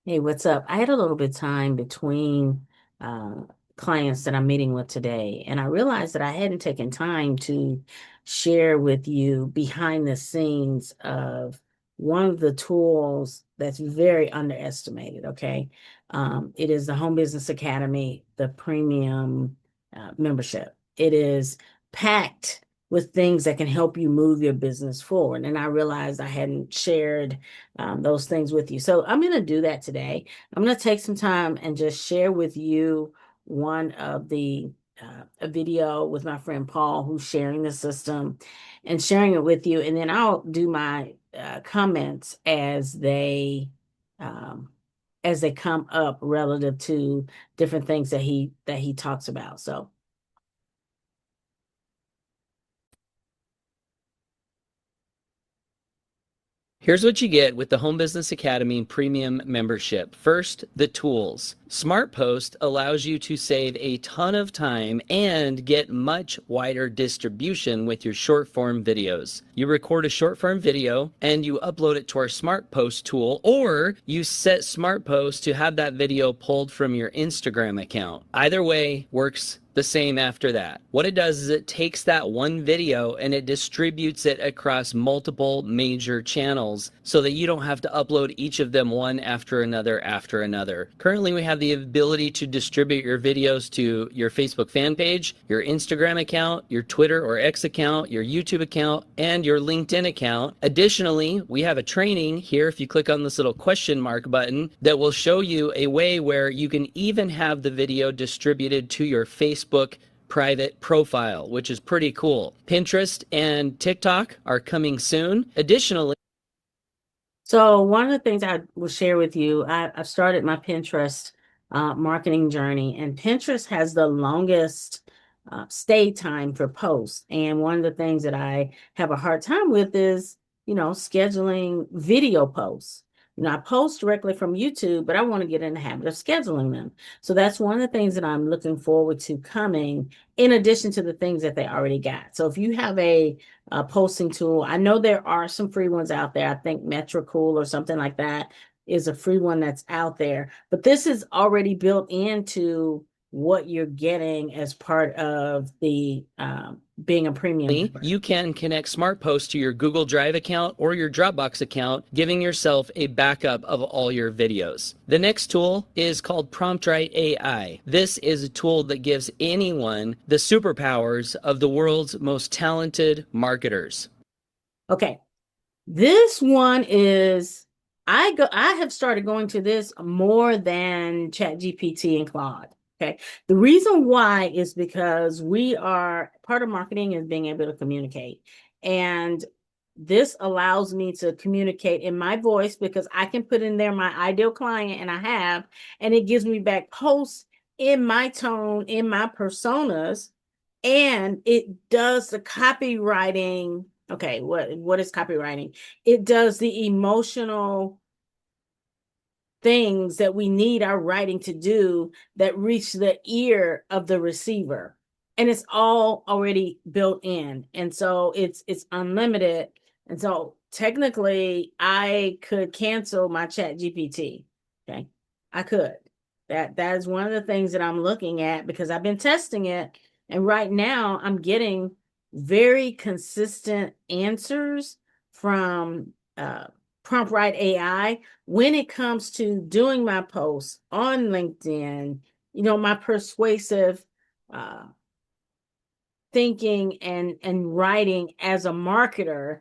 Hey, what's up? I had a little bit of time between uh, clients that I'm meeting with today, and I realized that I hadn't taken time to share with you behind the scenes of one of the tools that's very underestimated. Okay. It is the Home Business Academy, the premium membership. It is packed with things that can help you move your business forward. And I realized I hadn't shared those things with you. So I'm going to do that today. I'm going to take some time and just share with you one of a video with my friend Paul, who's sharing the system and sharing it with you. And then I'll do my comments um, as they come up relative to different things that he talks about. So Here's what you get with the Home Business Academy Premium membership. First, the tools. Smart Post allows you to save a ton of time and get much wider distribution with your short form videos. You record a short form video and you upload it to our Smart Post tool, or you set Smart Post to have that video pulled from your Instagram account. Either way works the same after that. What it does is it takes that one video and it distributes it across multiple major channels so that you don't have to upload each of them one after another after another. Currently, we have the ability to distribute your videos to your Facebook fan page, your Instagram account, your Twitter or X account, your YouTube account, and your LinkedIn account. Additionally, we have a training here, if you click on this little question mark button, that will show you a way where you can even have the video distributed to your Facebook private profile, which is pretty cool. Pinterest and TikTok are coming soon. Additionally, So one of the things I will share with you, I've started my Pinterest marketing journey, and Pinterest has the longest stay time for posts. And one of the things that I have a hard time with is, scheduling video posts. I post directly from YouTube, but I want to get in the habit of scheduling them. So that's one of the things that I'm looking forward to coming in addition to the things that they already got. So if you have a posting tool. I know there are some free ones out there. I think Metricool or something like that is a free one that's out there. But this is already built into what you're getting as part of the being a premium member. you can connect Smart Post to your Google Drive account or your Dropbox account, giving yourself a backup of all your videos. The next tool is called PromptWrite AI. This is a tool that gives anyone the superpowers of the world's most talented marketers. Okay, this one is I have started going to this more than ChatGPT and Claude. Okay. The reason why is because we are part of marketing is being able to communicate. And this allows me to communicate in my voice because I can put in there my ideal client and I have, and it gives me back posts in my tone, in my personas, and it does the copywriting. Okay, what is copywriting? It does the emotional things that we need our writing to do that reach the ear of the receiver. And it's all already built in. And so it's unlimited. And so technically I could cancel my chat GPT. Okay. I could. That is one of the things that I'm looking at because I've been testing it. And right now I'm getting very consistent answers from PromptWrite AI when it comes to doing my posts on LinkedIn, my persuasive uh, thinking and writing as a marketer,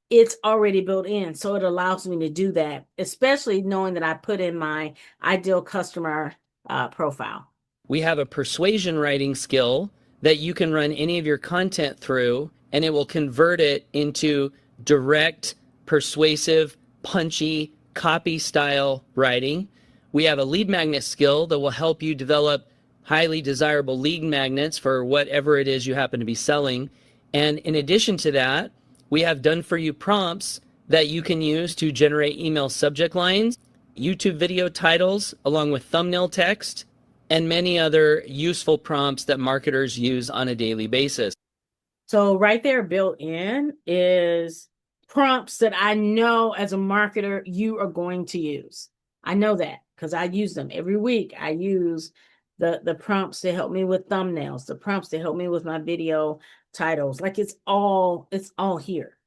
it's already built in. So it allows me to do that, especially knowing that I put in my ideal customer profile. We have a persuasion writing skill that you can run any of your content through, and it will convert it into direct, persuasive, punchy, copy style writing. We have a lead magnet skill that will help you develop highly desirable lead magnets for whatever it is you happen to be selling. And in addition to that, we have done for you prompts that you can use to generate email subject lines, YouTube video titles, along with thumbnail text, and many other useful prompts that marketers use on a daily basis. So right there built in is prompts that I know as a marketer you are going to use. I know that because I use them every week. I use the prompts to help me with thumbnails, the prompts to help me with my video titles. Like it's all here.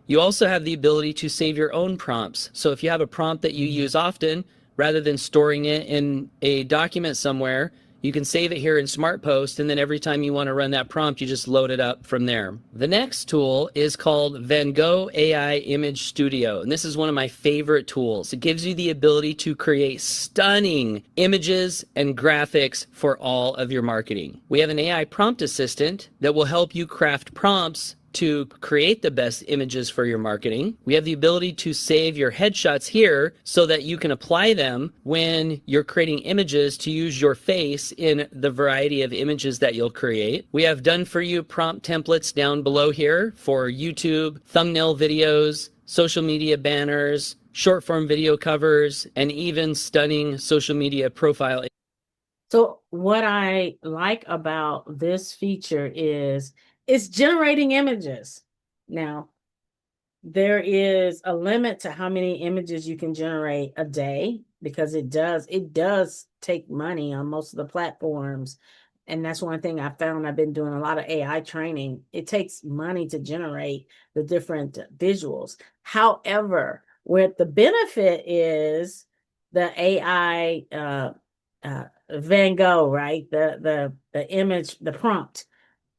You also have the ability to save your own prompts. So if you have a prompt that you use often, rather than storing it in a document somewhere, you can save it here in Smart Post, and then every time you want to run that prompt, you just load it up from there. The next tool is called Van Gogh AI Image Studio, and this is one of my favorite tools. It gives you the ability to create stunning images and graphics for all of your marketing. We have an AI prompt assistant that will help you craft prompts to create the best images for your marketing. We have the ability to save your headshots here so that you can apply them when you're creating images to use your face in the variety of images that you'll create. We have done for you prompt templates down below here for YouTube, thumbnail videos, social media banners, short form video covers, and even stunning social media profile. So what I like about this feature is it's generating images. Now, there is a limit to how many images you can generate a day because it does take money on most of the platforms. And that's one thing I found. I've been doing a lot of AI training. It takes money to generate the different visuals. However, where the benefit is the AI Van Gogh, right? The image, the prompt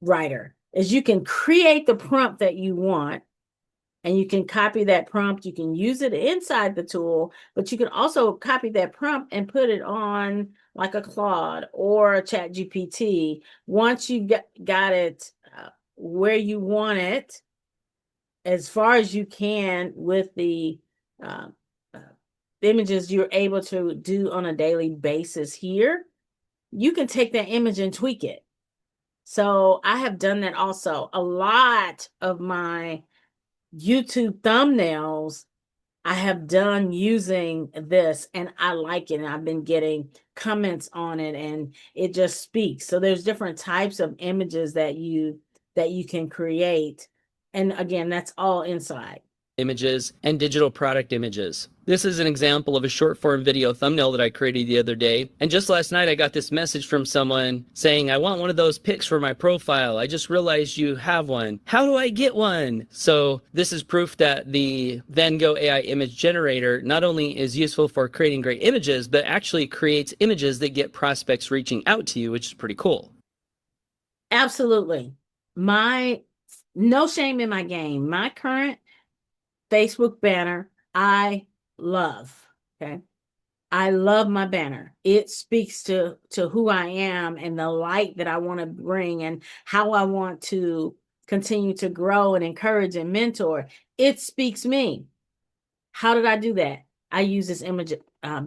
writer is you can create the prompt that you want and you can copy that prompt. You can use it inside the tool, but you can also copy that prompt and put it on like a Claude or a Chat GPT. Once you got it where you want it, as far as you can with the uh, uh, images you're able to do on a daily basis here, you can take that image and tweak it. So I have done that also. A lot of my YouTube thumbnails I have done using this and I like it. And I've been getting comments on it and it just speaks. So there's different types of images that you can create. And again, that's all inside. Images and digital product images. This is an example of a short form video thumbnail that I created the other day. And just last night I got this message from someone saying, I want one of those pics for my profile. I just realized you have one. How do I get one? So this is proof that the Van Gogh AI image generator not only is useful for creating great images, but actually creates images that get prospects reaching out to you, which is pretty cool. Absolutely. No shame in my game. My current Facebook banner, I love. Okay. I love my banner. It speaks to who I am and the light that I want to bring and how I want to continue to grow and encourage and mentor. It speaks me. How did I do that? I use this image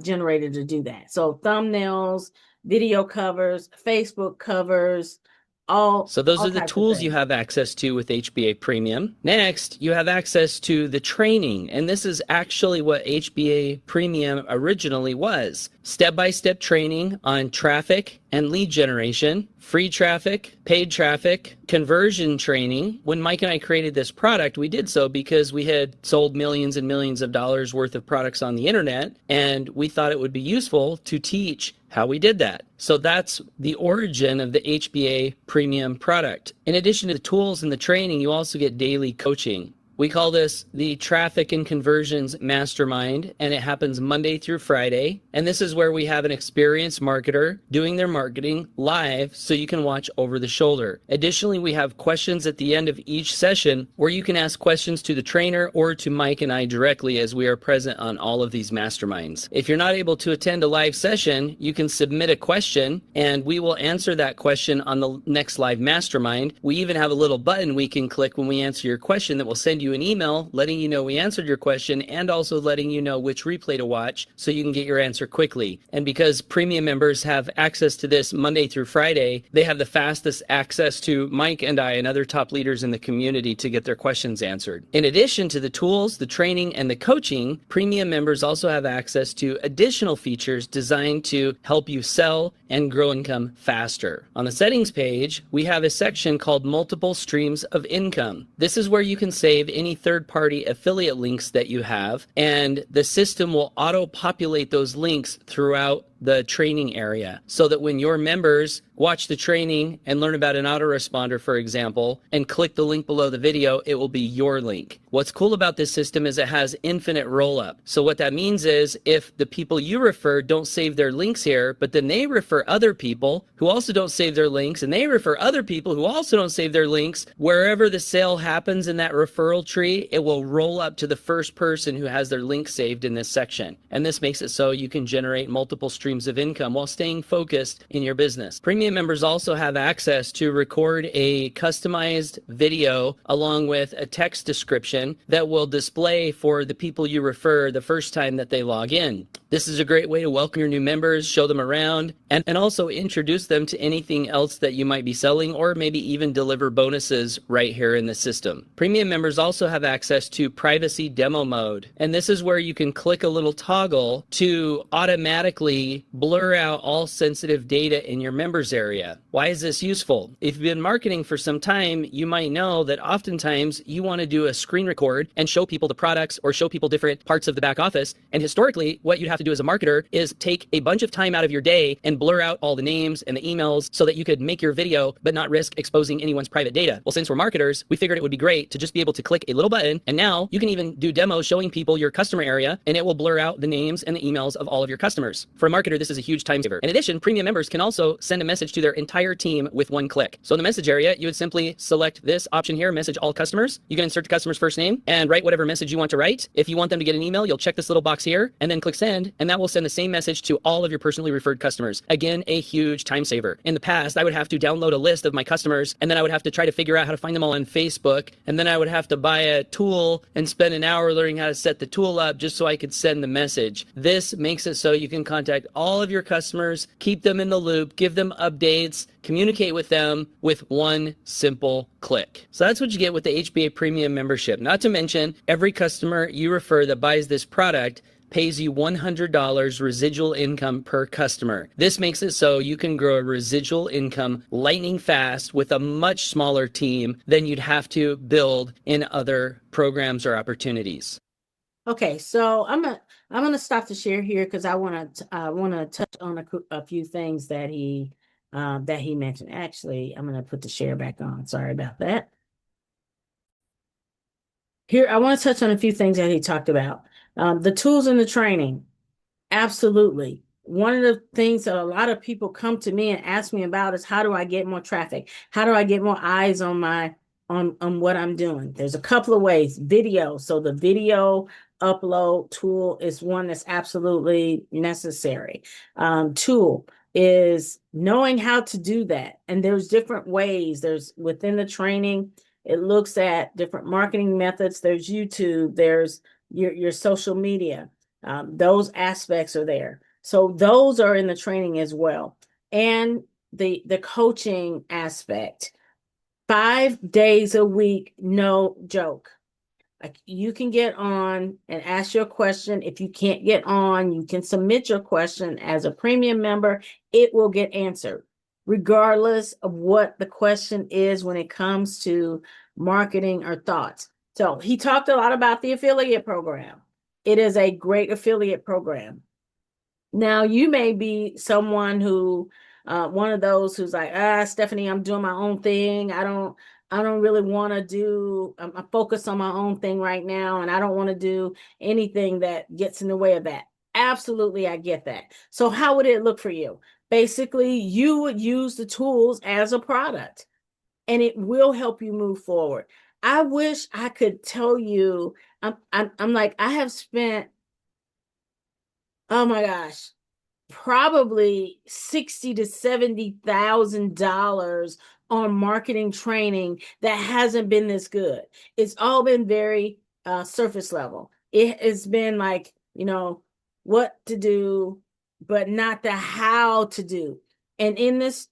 generator to do that. So thumbnails, video covers, Facebook covers, So those all are the types of tools you things. have access to with HBA Premium. Next, you have access to the training, and this is actually what HBA Premium originally was. Step-by-step training on traffic and lead generation, free traffic, paid traffic, conversion training. When Mike and I created this product, we did so because we had sold millions and millions of dollars worth of products on the internet, and we thought it would be useful to teach how we did that. So that's the origin of the HBA Premium product. In addition to the tools and the training, you also get daily coaching. We call this the Traffic and Conversions Mastermind, and it happens Monday through Friday. And this is where we have an experienced marketer doing their marketing live so you can watch over the shoulder. Additionally, we have questions at the end of each session where you can ask questions to the trainer or to Mike and I directly, as we are present on all of these masterminds. If you're not able to attend a live session, you can submit a question and we will answer that question on the next live mastermind. We even have a little button we can click when we answer your question that will send you an email letting you know we answered your question and also letting you know which replay to watch so you can get your answer quickly. And because premium members have access to this Monday through Friday, they have the fastest access to Mike and I and other top leaders in the community to get their questions answered. In addition to the tools, the training, and the coaching, premium members also have access to additional features designed to help you sell and grow income faster. On the settings page, we have a section called Multiple Streams of Income. This is where you can save any third-party affiliate links that you have, and the system will auto-populate those links throughout the training area so that when your members watch the training and learn about an autoresponder, for example, and click the link below the video, it will be your link. What's cool about this system is it has infinite roll-up. So what that means is if the people you refer don't save their links here, but then they refer other people who also don't save their links, and they refer other people who also don't save their links, wherever the sale happens in that referral tree, it will roll up to the first person who has their link saved in this section. And this makes it so you can generate multiple streams of income while staying focused in your business. Premium members also have access to record a customized video along with a text description that will display for the people you refer the first time that they log in. This is a great way to welcome your new members, show them around, and also introduce them to anything else that you might be selling, or maybe even deliver bonuses right here in the system. Premium members also have access to privacy demo mode, and this is where you can click a little toggle to automatically blur out all sensitive data in your members area. Why is this useful? If you've been marketing for some time, you might know that oftentimes you want to do a screen record and show people the products or show people different parts of the back office, and historically what you'd have to do as a marketer is take a bunch of time out of your day and blur out all the names and the emails so that you could make your video but not risk exposing anyone's private data. Well, since we're marketers, we figured it would be great to just be able to click a little button, and now you can even do demos showing people your customer area, and it will blur out the names and the emails of all of your customers. For a marketer, this is a huge time saver. In addition, premium members can also send a message to their entire team with one click. So in the message area, you would simply select this option here, message all customers. You can insert the customer's first name and write whatever message you want to write. If you want them to get an email, you'll check this little box here and then click send, and that will send the same message to all of your personally referred customers. Again, a huge time saver. In the past, I would have to download a list of my customers, and then I would have to try to figure out how to find them all on Facebook, and then I would have to buy a tool and spend an hour learning how to set the tool up just so I could send the message. This makes it so you can contact all of your customers, keep them in the loop, give them updates, communicate with them with one simple click. So that's what you get with the HBA Premium membership. Not to mention, every customer you refer that buys this product pays you $100 residual income per customer. This makes it so you can grow a residual income lightning fast with a much smaller team than you'd have to build in other programs or opportunities. Okay, so I'm gonna stop the share here because I wanna touch on a few things that he mentioned. Actually, I'm gonna put the share back on. Sorry about that. Here, I want to touch on a few things that he talked about. The tools and the training. Absolutely. One of the things that a lot of people come to me and ask me about is how do I get more traffic? How do I get more eyes on on what I'm doing? There's a couple of ways. Video. So the video upload tool is one that's absolutely necessary. Tool is knowing how to do that. And there's different ways. There's within the training, it looks at different marketing methods. There's YouTube, there's your social media. Those aspects are there. So those are in the training as well. And the coaching aspect, 5 days a week, no joke. Like you can get on and ask your question. If you can't get on, you can submit your question as a premium member. It will get answered, regardless of what the question is when it comes to marketing or thoughts. So he talked a lot about the affiliate program. It is a great affiliate program. Now, you may be someone who, one of those who's like, Stephanie, I'm doing my own thing. I don't really want to do, I'm focused on my own thing right now, and I don't want to do anything that gets in the way of that. Absolutely, I get that. So how would it look for you? Basically, you would use the tools as a product, and it will help you move forward. I wish I could tell you, I'm like, I have spent, oh my gosh, probably $60,000 to $70,000 on marketing training that hasn't been this good. It's all been very surface level. It has been like, what to do, but not the how to do. And in this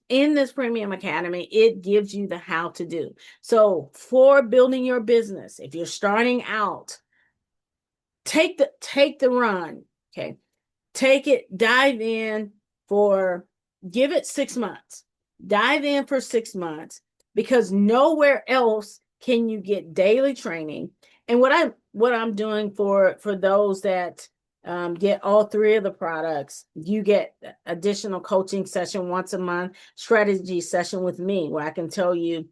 Premium Academy, it gives you the how to do. So for building your business, if you're starting out, take the run. Okay. Take it, dive in give it 6 months. Dive in for 6 months, because nowhere else can you get daily training And what I'm doing for those that get all three of the products, you get additional coaching session once a month, strategy session with me, where I can tell you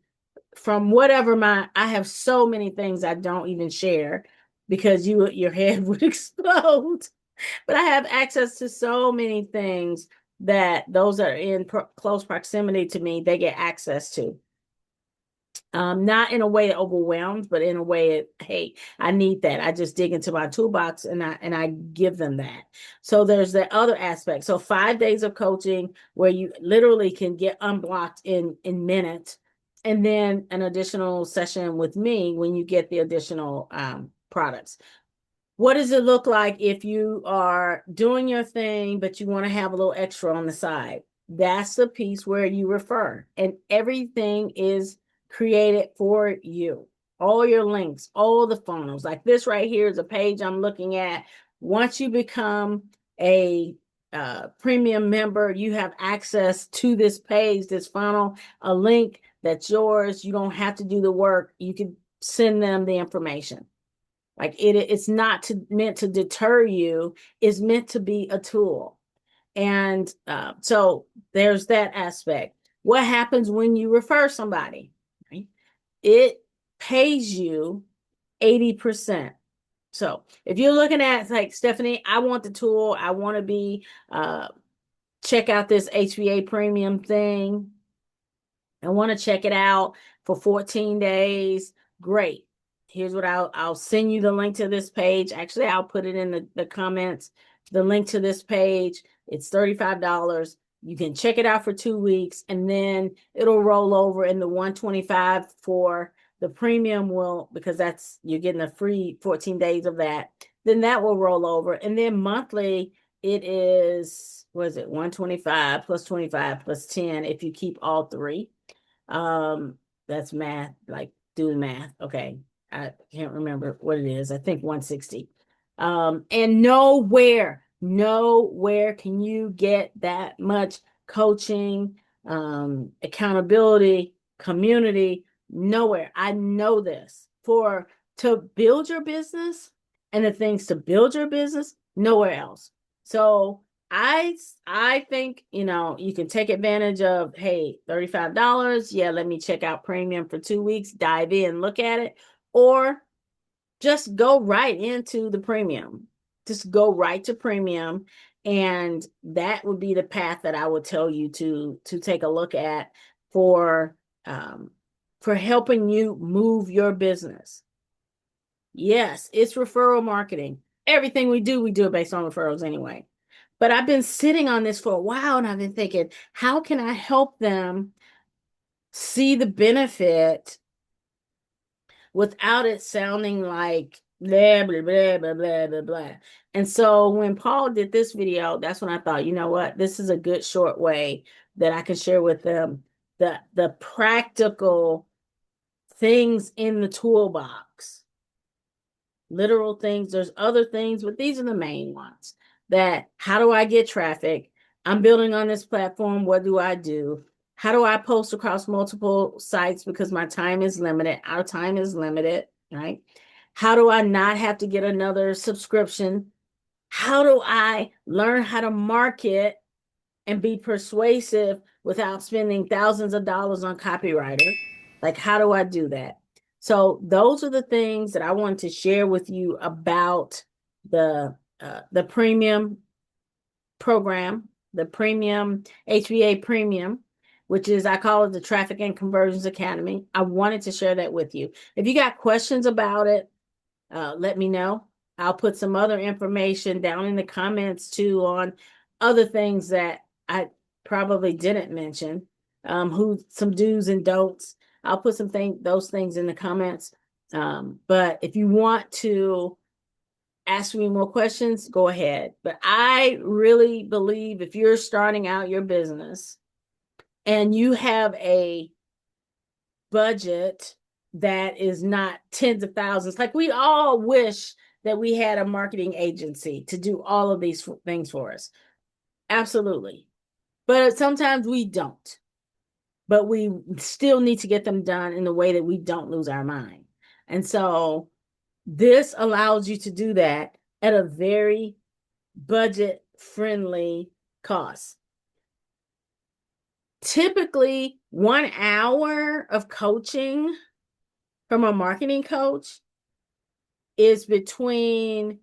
from whatever I have so many things I don't even share because your head would explode. But I have access to so many things that those that are in close proximity to me, they get access to. Not in a way that overwhelms, but in a way that, hey, I need that. I just dig into my toolbox and I give them that. So there's the other aspect. So 5 days of coaching where you literally can get unblocked in minutes, and then an additional session with me when you get the additional products. What does it look like if you are doing your thing, but you want to have a little extra on the side? That's the piece where you refer, and everything is created for you. All your links, all the funnels. Like this right here is a page I'm looking at. Once you become a premium member, you have access to this page, this funnel, a link that's yours. You don't have to do the work. You can send them the information. Like it's not meant to deter you. It's meant to be a tool. And so there's that aspect. What happens when you refer somebody? Right? It pays you 80%. So if you're looking at like, Stephanie, I want the tool. I want to be check out this HVA premium thing. I want to check it out for 14 days. Great. Here's what I'll send you the link to this page. Actually, I'll put it in the comments. The link to this page. It's $35. You can check it out for 2 weeks, and then it'll roll over in the 125 for the premium will, because that's you're getting a free 14 days of that. Then that will roll over. And then monthly, it is, what is it, 125 plus 25 plus 10 if you keep all three. That's math, like do the math. Okay. I can't remember what it is. I think 160. And nowhere can you get that much coaching, accountability, community, nowhere. I know this for to build your business and the things to build your business, nowhere else. So I think, you can take advantage of, hey, $35. Yeah, let me check out premium for 2 weeks, dive in, look at it, or just go right into the premium. Just go right to premium. And that would be the path that I would tell you to take a look at for helping you move your business. Yes, it's referral marketing. Everything we do it based on referrals anyway. But I've been sitting on this for a while, and I've been thinking, how can I help them see the benefit without it sounding like blah, blah, blah, blah, blah, blah, blah. And so when Paul did this video, that's when I thought, you know what, this is a good short way that I can share with them the practical things in the toolbox. Literal things. There's other things, but these are the main ones. That how do I get traffic? I'm building on this platform. What do I do? How do I post across multiple sites because my time is limited? Our time is limited, right? How do I not have to get another subscription? How do I learn how to market and be persuasive without spending thousands of dollars on copywriter? Like, how do I do that? So those are the things that I wanted to share with you about the premium program, the premium HVA premium, which is, I call it the Traffic and Conversions Academy. I wanted to share that with you. If you got questions about it, let me know. I'll put some other information down in the comments too on other things that I probably didn't mention, some do's and don'ts. I'll put those things in the comments. But if you want to ask me more questions, go ahead. But I really believe if you're starting out your business and you have a budget that is not tens of thousands, like we all wish that we had a marketing agency to do all of these things for us. Absolutely. But sometimes we don't. But we still need to get them done in a way that we don't lose our mind. And so This allows you to do that at a very budget friendly cost. Typically, 1 hour of coaching from a marketing coach is between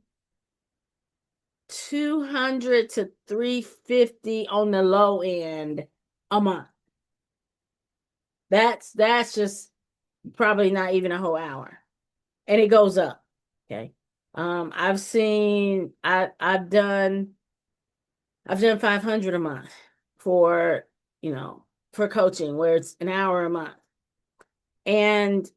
200 to 350 on the low end a month. That's just probably not even a whole hour. And it goes up. Okay. I've done 500 a month for, you know, for coaching where it's an hour a month. And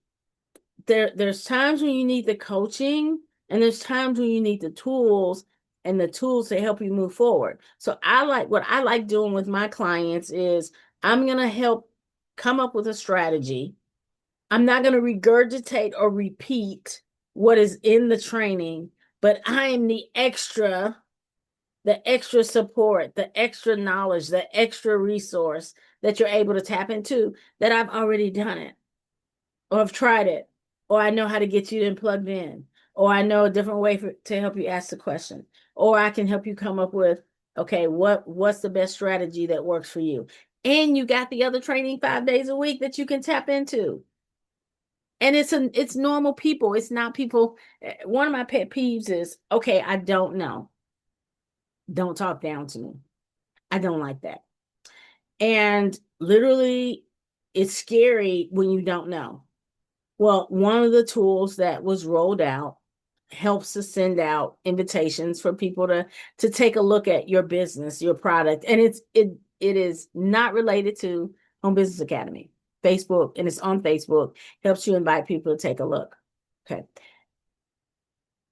there's times when you need the coaching and there's times when you need the tools and the tools to help you move forward. So what I like doing with my clients is I'm going to help come up with a strategy. I'm not going to regurgitate or repeat what is in the training, but I am the extra support, the extra knowledge, the extra resource that you're able to tap into that I've already done it or have tried it, or I know how to get you in plugged in, or I know a different way to help you ask the question, or I can help you come up with, okay, what's the best strategy that works for you? And you got the other training 5 days a week that you can tap into. And it's normal people. It's not people. One of my pet peeves is, okay, I don't know. Don't talk down to me. I don't like that. And literally, it's scary when you don't know. Well, one of the tools that was rolled out helps to send out invitations for people to take a look at your business, your product, and it is not related to Home Business Academy. Facebook, and it's on Facebook, helps you invite people to take a look. Okay.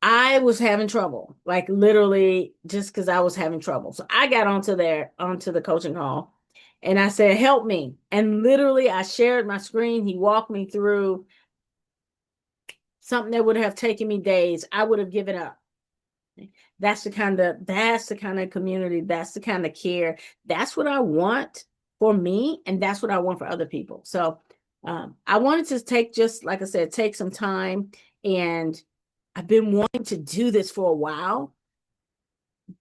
I was having trouble, like literally just because I was having trouble. So I got onto the coaching call and I said, help me. And literally I shared my screen. He walked me through something that would have taken me days. I would have given up. That's the kind of community, that's the kind of care. That's what I want for me, and that's what I want for other people. So I wanted to take, just like I said, take some time, and I've been wanting to do this for a while,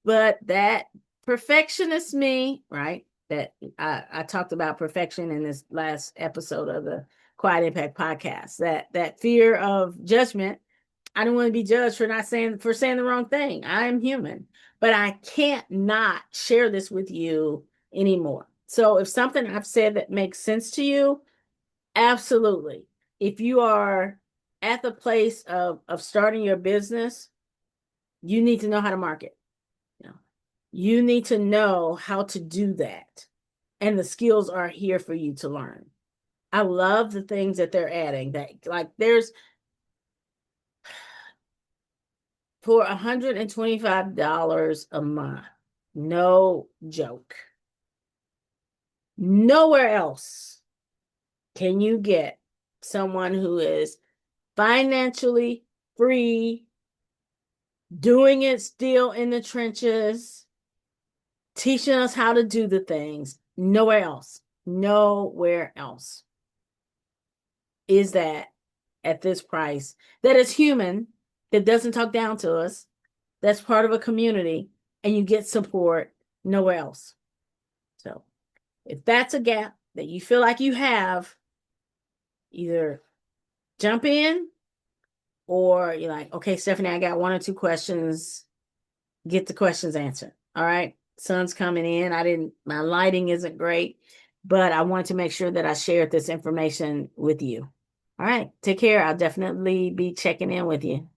but that perfectionist me, right? That I talked about perfection in this last episode of the Quiet Impact podcast. That fear of judgment. I don't want to be judged for saying the wrong thing. I am human, but I can't not share this with you anymore. So if something I've said that makes sense to you, absolutely. If you are at the place of starting your business, you need to know how to market. You know, you need to know how to do that. And the skills are here for you to learn. I love the things that they're adding, that like there's for $125 a month. No joke. Nowhere else can you get someone who is financially free, doing it still in the trenches, teaching us how to do the things. Nowhere else. Nowhere else is that at this price that is human, that doesn't talk down to us, that's part of a community, and you get support nowhere else. So if that's a gap that you feel like you have, either jump in, or you're like, okay, Stephanie, I got 1 or 2 questions, get the questions answered. All right. Sun's coming in. My lighting isn't great, but I wanted to make sure that I shared this information with you. All right. Take care. I'll definitely be checking in with you.